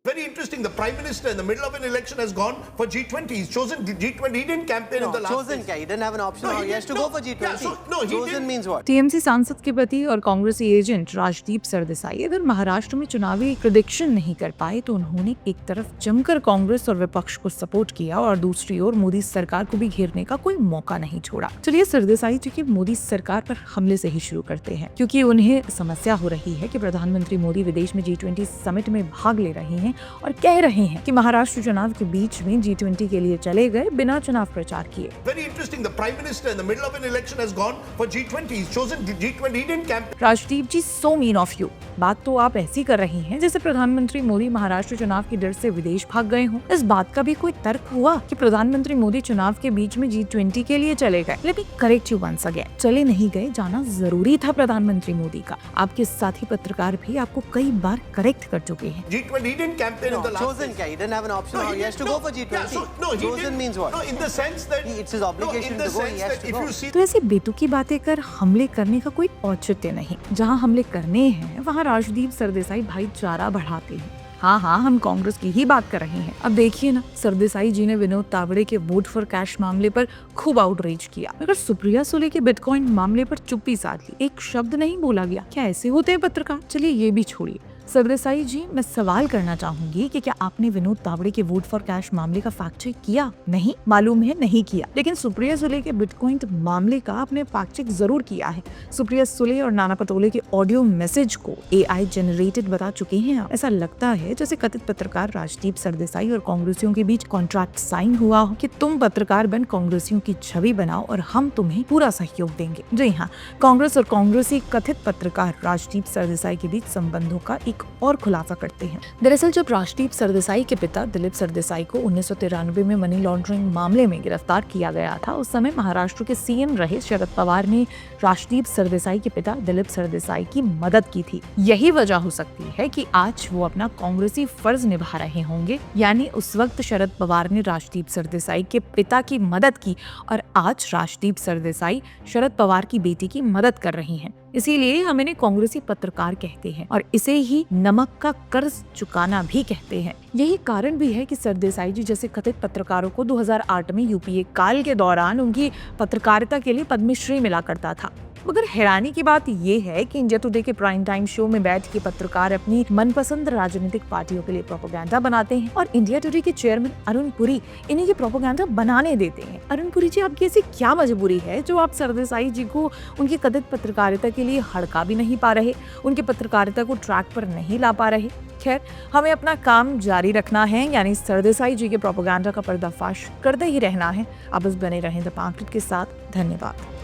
Very interesting. The Prime Minister in the middle of an election has gone for G20. He's chosen G20. He didn't campaign in the last chosen days. क्या? He didn't have an option. No, He has to go for G20. Yeah, he Chosen didn't. means what? TMC सांसद के पति और कांग्रेसी agent Rajdeep Sardesai अगर महाराष्ट्र में चुनावी prediction नहीं कर पाए तो उन्होंने एक तरफ जमकर कांग्रेस और विपक्ष को सपोर्ट किया और दूसरी ओर मोदी सरकार को भी घेरने का कोई मौका नहीं छोड़ा। चलिए सरदेसाई जी की मोदी सरकार पर हमले से ही शुरू करते हैं, क्योंकि उन्हें समस्या हो रही है कि प्रधानमंत्री मोदी विदेश में G20 समिट में भाग ले रहे हैं और कह रहे हैं कि महाराष्ट्र चुनाव के बीच में G20 के लिए चले गए बिना चुनाव प्रचार किए। Very interesting. The Prime Minister in the middle of an election has gone for G20. He's chosen G20. He didn't campaign. Rajdeep ji, so mean of you. बात तो आप ऐसी कर रही हैं जैसे प्रधानमंत्री मोदी महाराष्ट्र चुनाव के डर से विदेश भाग गए हों। इस बात का भी कोई तर्क हुआ कि प्रधानमंत्री मोदी चुनाव के बीच में G20 के लिए चले गए? Let me correct you once again, चले नहीं गए, जाना जरूरी था प्रधानमंत्री मोदी का। आपके साथी पत्रकार भी आपको कई बार करेक्ट कर चुके हैं। G20. He didn't campaign in the last Chosen days. क्या? He didn't have an option. No, He has to go for G20. he Chosen didn't. means what? No, in the sense that It's his obligation in the to go. He sense has that to if go. you see तो ऐसी बेतुकी बातें कर हमले करने का कोई औचित्य नहीं। जहां हमले करने हैं वहां राजदीप सरदेसाई भाईचारा बढ़ाते हैं। हाँ, हम कांग्रेस की ही बात कर रहे हैं। अब देखिए ना, सरदेसाई जी ने विनोद तावड़े के वोट फॉर कैश मामले पर खूब आउटरीच किया, मगर सुप्रिया सुले के बिटकॉइन मामले पर चुप्पी साध ली, एक शब्द नहीं बोला गया। क्या ऐसे होते हैं पत्रकार? चलिए ये भी छोड़िए। सरदेसाई जी, मैं सवाल करना चाहूंगी कि क्या आपने विनोद तावड़े के वोट फॉर कैश मामले का फैक्ट चेक किया? नहीं, मालूम है नहीं किया, लेकिन सुप्रिया सुले के बिटकॉइन मामले का आपने फैक्ट चेक जरूर किया है। सुप्रिया सुले और नाना पटोले के ऑडियो मैसेज को AI जनरेटेड बता चुके हैं आप। ऐसा लगता है जैसे कथित पत्रकार राजदीप सरदेसाई और कांग्रेसियों के बीच कॉन्ट्रैक्ट साइन हुआ हो कि तुम पत्रकार बन कांग्रेसियों की छवि बनाओ और हम तुम्हें पूरा सहयोग देंगे। जी हाँ, कांग्रेस और कांग्रेसी कथित पत्रकार राजदीप सरदेसाई के बीच संबंधों का एक और खुलासा करते हैं। दरअसल जब राजदीप सरदेसाई के पिता दिलीप सरदेसाई को 1993 में मनी लॉन्ड्रिंग मामले में गिरफ्तार किया गया था, उस समय महाराष्ट्र के CM रहे शरद पवार ने राजदीप सरदेसाई के पिता दिलीप सरदेसाई की मदद की थी। यही वजह हो सकती है कि आज वो अपना कांग्रेसी फर्ज निभा रहे होंगे, यानी उस वक्त शरद पवार ने राजदीप सरदेसाई के पिता की मदद की और आज राजदीप सरदेसाई शरद पवार की बेटी की मदद कर रही हैं। इसीलिए हम इन्हें कांग्रेसी पत्रकार कहते हैं और इसे ही नमक का कर्ज चुकाना भी कहते हैं। यही कारण भी है कि सरदेसाई जी जैसे कथित पत्रकारों को 2008 में UPA काल के दौरान उनकी पत्रकारिता के लिए पद्मश्री मिला करता था। मगर हैरानी की बात ये है कि इंडिया टुडे के प्राइम टाइम शो में बैठ के पत्रकार अपनी मनपसंद राजनीतिक पार्टियों के लिए प्रोपेगेंडा बनाते हैं और इंडिया टुडे के चेयरमैन अरुण पुरी इन्हें ये प्रोपेगेंडा बनाने देते हैं। अरुण पुरी जी, आपकी ऐसी क्या मजबूरी है जो आप सरदेसाई जी को उनकी कथित पत्रकारिता के लिए हड़का भी नहीं पा रहे, उनकी पत्रकारिता को ट्रैक पर नहीं ला पा रहे? खैर, हमें अपना काम जारी रखना है, यानी सरदेसाई जी के प्रोपेगेंडा का पर्दाफाश करते ही रहना है। आप बस बने रहें द पंखुड़ी के साथ। धन्यवाद।